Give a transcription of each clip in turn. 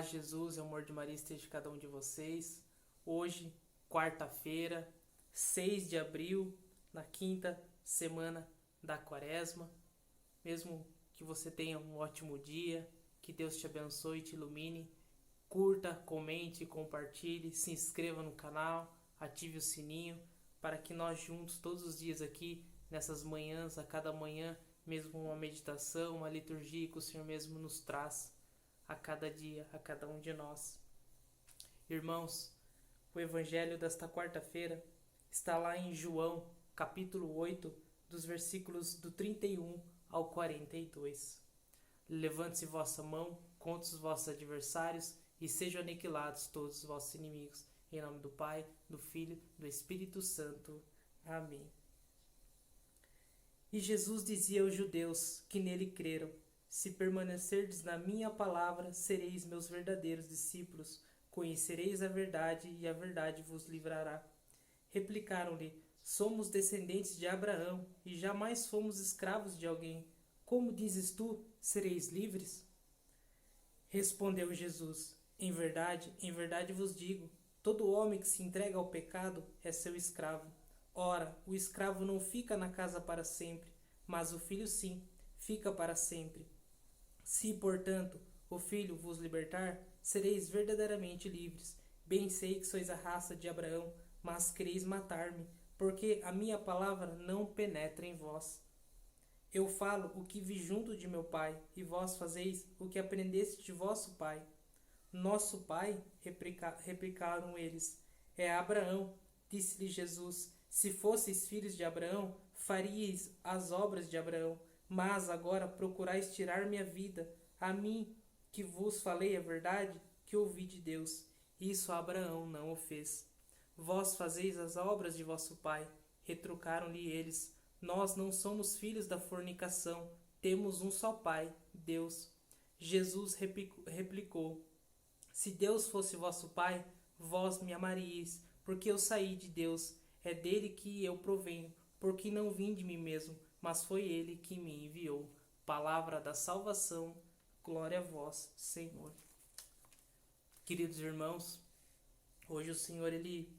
paz de Jesus e o amor de Maria esteja em cada um de vocês. Hoje, quarta-feira, 6 de abril, na quinta semana da Quaresma. Mesmo que você tenha um ótimo dia, que Deus te abençoe e te ilumine. Curta, comente, compartilhe, se inscreva no canal, ative o sininho, para que nós juntos, todos os dias aqui, nessas manhãs, a cada manhã, mesmo uma meditação, uma liturgia que o Senhor mesmo nos traz a cada dia, a cada um de nós. Irmãos, o evangelho desta quarta-feira está lá em João, capítulo 8, dos versículos do 31 ao 42. Levante-se vossa mão contra os vossos adversários e sejam aniquilados todos os vossos inimigos. Em nome do Pai, do Filho, do Espírito Santo. Amém. E Jesus dizia aos judeus que nele creram: se permanecerdes na minha palavra, sereis meus verdadeiros discípulos, conhecereis a verdade e a verdade vos livrará. Replicaram-lhe: somos descendentes de Abraão e jamais fomos escravos de alguém. Como dizes tu, sereis livres? Respondeu Jesus: em verdade vos digo, todo homem que se entrega ao pecado é seu escravo. Ora, o escravo não fica na casa para sempre, mas o filho sim, fica para sempre. Se, portanto, o Filho vos libertar, sereis verdadeiramente livres. Bem sei que sois a raça de Abraão, mas quereis matar-me, porque a minha palavra não penetra em vós. Eu falo o que vi junto de meu pai, e vós fazeis o que aprendeste de vosso pai. Nosso pai, replicaram eles, é Abraão. Disse-lhe Jesus: se fosseis filhos de Abraão, faríeis as obras de Abraão. Mas agora procurais tirar minha vida, a mim que vos falei a verdade, que ouvi de Deus. Isso Abraão não o fez. Vós fazeis as obras de vosso pai. Retrucaram-lhe eles: nós não somos filhos da fornicação, temos um só pai, Deus. Jesus replicou: se Deus fosse vosso pai, vós me amaríeis, porque eu saí de Deus, é dele que eu provenho, porque não vim de mim mesmo, mas foi ele que me enviou. Palavra da salvação, glória a vós, Senhor. Queridos irmãos, hoje o Senhor ele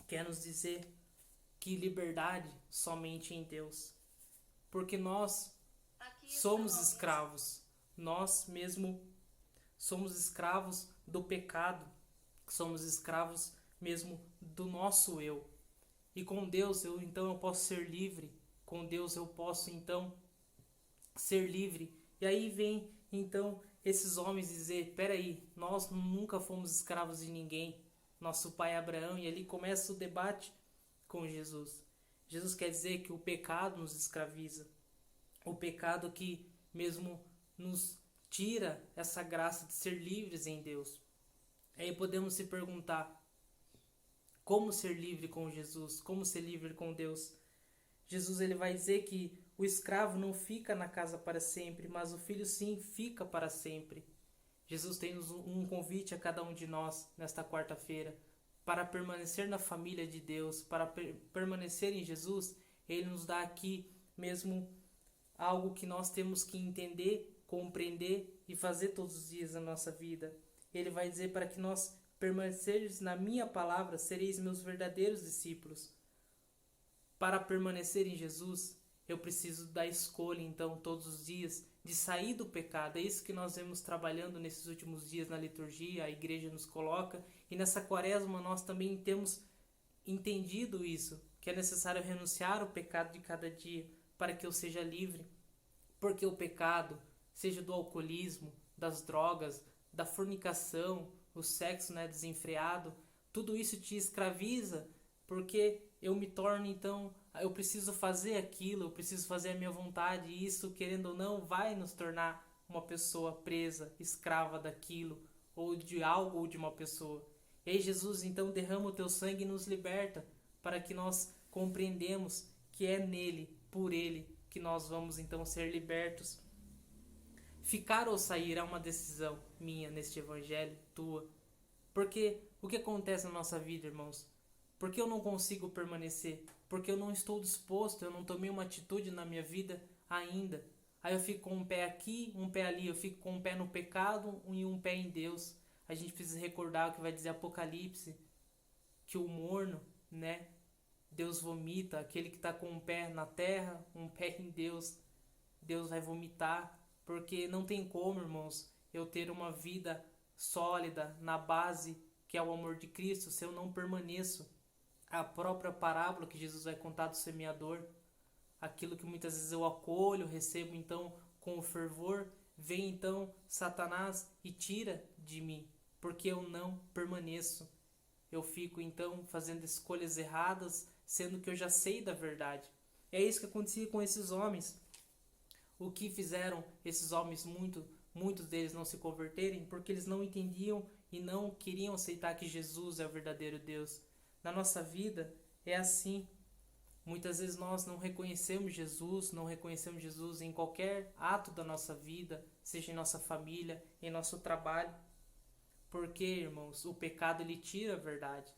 quer nos dizer que liberdade somente em Deus, porque nós somos escravos, nós mesmo somos escravos do pecado, somos escravos mesmo do nosso eu. E com Deus eu posso ser livre, com Deus eu posso então ser livre. E aí vem então esses homens dizer: peraí, nós nunca fomos escravos de ninguém, nosso pai Abraão. E ali começa o debate com Jesus. Jesus quer dizer que o pecado nos escraviza, o pecado que mesmo nos tira essa graça de ser livres em Deus. Aí podemos se perguntar: como ser livre com Jesus? Como ser livre com Deus? Jesus ele vai dizer que o escravo não fica na casa para sempre, mas o filho sim fica para sempre. Jesus tem um convite a cada um de nós nesta quarta-feira para permanecer na família de Deus, para permanecer em Jesus. Ele nos dá aqui mesmo algo que nós temos que entender, compreender e fazer todos os dias da nossa vida. Ele vai dizer para que nós permanecerdes na minha palavra, sereis meus verdadeiros discípulos. Para permanecer em Jesus, eu preciso da escolha, então, todos os dias, de sair do pecado. É isso que nós vemos trabalhando nesses últimos dias na liturgia, a igreja nos coloca. E nessa quaresma nós também temos entendido isso, que é necessário renunciar ao pecado de cada dia, para que eu seja livre. Porque o pecado, seja do alcoolismo, das drogas, da fornicação, o sexo desenfreado, tudo isso te escraviza, porque eu me torno então, eu preciso fazer aquilo, eu preciso fazer a minha vontade, e isso, querendo ou não, vai nos tornar uma pessoa presa, escrava daquilo, ou de algo ou de uma pessoa. E aí Jesus então derrama o teu sangue e nos liberta, para que nós compreendemos que é nele, por ele, que nós vamos então ser libertos. Ficar ou sair é uma decisão minha neste evangelho, tua. Porque o que acontece na nossa vida, irmãos? Porque eu não consigo permanecer? Porque eu não estou disposto, eu não tomei uma atitude na minha vida ainda. Aí eu fico com um pé aqui, um pé ali, eu fico com um pé no pecado e um pé em Deus. A gente precisa recordar o que vai dizer Apocalipse, que o morno, né, Deus vomita, aquele que está com um pé na terra, um pé em Deus, Deus vai vomitar, porque não tem como, irmãos, eu ter uma vida sólida na base que é o amor de Cristo se eu não permaneço. A própria parábola que Jesus vai contar do semeador, aquilo que muitas vezes eu acolho, recebo então com o fervor, vem então Satanás e tira de mim, porque eu não permaneço. Eu fico então fazendo escolhas erradas, sendo que eu já sei da verdade. É isso que acontecia com esses homens. O que fizeram esses homens, muitos deles não se converterem? Porque eles não entendiam e não queriam aceitar que Jesus é o verdadeiro Deus. Na nossa vida é assim. Muitas vezes nós não reconhecemos Jesus em qualquer ato da nossa vida, seja em nossa família, em nosso trabalho. Porque, irmãos, o pecado ele tira a verdade.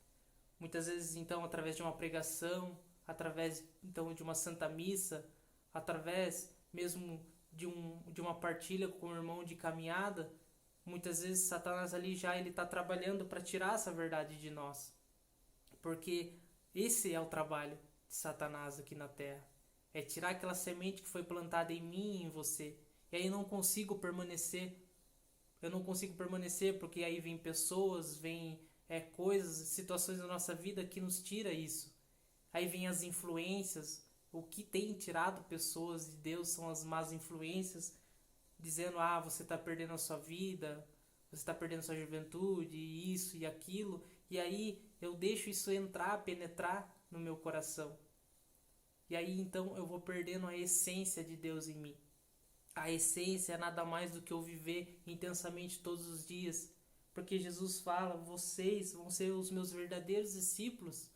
Muitas vezes, então, através de uma pregação, através então de uma santa missa, através mesmo de uma partilha com o irmão de caminhada, muitas vezes Satanás ali já ele está trabalhando para tirar essa verdade de nós. Porque esse é o trabalho de Satanás aqui na terra. É tirar aquela semente que foi plantada em mim e em você. E aí eu não consigo permanecer. Eu não consigo permanecer porque aí vem pessoas, vem coisas, situações da nossa vida que nos tira isso. Aí vem as influências. O que tem tirado pessoas de Deus são as más influências, dizendo, você está perdendo a sua vida, você está perdendo a sua juventude, isso e aquilo. E aí eu deixo isso entrar, penetrar no meu coração. E aí então eu vou perdendo a essência de Deus em mim. A essência é nada mais do que eu viver intensamente todos os dias. Porque Jesus fala, vocês vão ser os meus verdadeiros discípulos.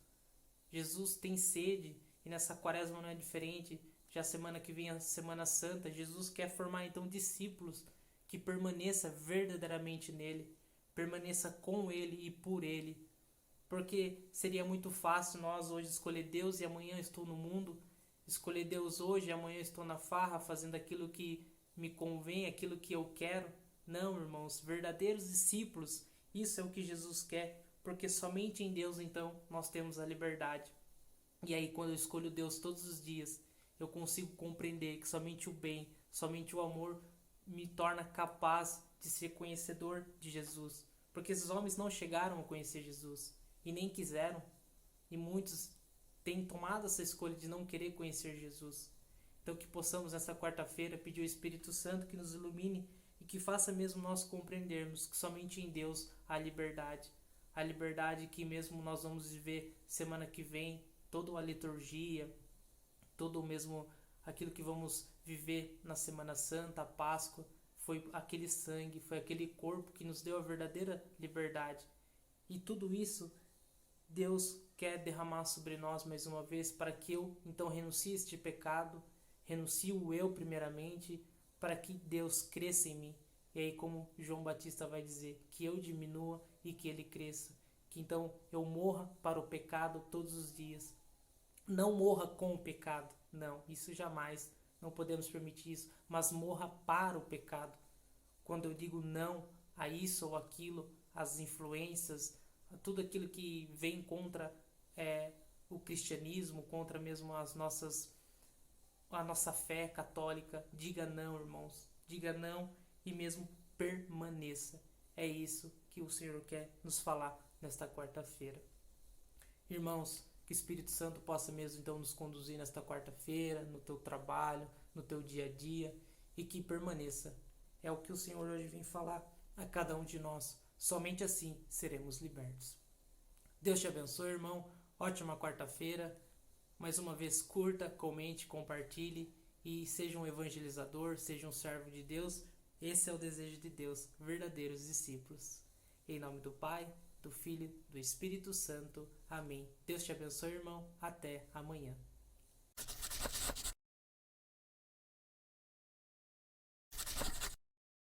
Jesus tem sede, e nessa quaresma não é diferente. Já semana que vem a Semana Santa, Jesus quer formar então discípulos que permaneça verdadeiramente nele, permaneça com ele e por ele. Porque seria muito fácil nós hoje escolher Deus e amanhã estou no mundo, escolher Deus hoje e amanhã estou na farra fazendo aquilo que me convém, aquilo que eu quero. Não, irmãos, verdadeiros discípulos, isso é o que Jesus quer, porque somente em Deus então nós temos a liberdade. E aí quando eu escolho Deus todos os dias, eu consigo compreender que somente o bem, somente o amor me torna capaz de ser conhecedor de Jesus. Porque esses homens não chegaram a conhecer Jesus e nem quiseram. E muitos têm tomado essa escolha de não querer conhecer Jesus. Então que possamos nessa quarta-feira pedir ao Espírito Santo que nos ilumine e que faça mesmo nós compreendermos que somente em Deus há liberdade. A liberdade que mesmo nós vamos viver semana que vem, toda a liturgia, todo o mesmo aquilo que vamos viver na Semana Santa, a Páscoa, foi aquele sangue, foi aquele corpo que nos deu a verdadeira liberdade. E tudo isso Deus quer derramar sobre nós mais uma vez para que eu então renuncie este pecado, renuncie o eu primeiramente, para que Deus cresça em mim. E aí como João Batista vai dizer, que eu diminua e que ele cresça. Que então eu morra para o pecado todos os dias. Não morra com o pecado, não, isso jamais, não podemos permitir isso, mas morra para o pecado. Quando eu digo não a isso ou aquilo, as influências, a tudo aquilo que vem contra o cristianismo, contra mesmo a nossa fé católica, diga não, irmãos, diga não e mesmo permaneça. É isso que o Senhor quer nos falar nesta quarta-feira. Irmãos, que o Espírito Santo possa mesmo então nos conduzir nesta quarta-feira, no teu trabalho, no teu dia a dia, e que permaneça. É o que o Senhor hoje vem falar a cada um de nós. Somente assim seremos libertos. Deus te abençoe, irmão. Ótima quarta-feira. Mais uma vez, curta, comente, compartilhe e seja um evangelizador, seja um servo de Deus. Esse é o desejo de Deus, verdadeiros discípulos. Em nome do Pai, do Filho, do Espírito Santo. Amém. Deus te abençoe, irmão. Até amanhã.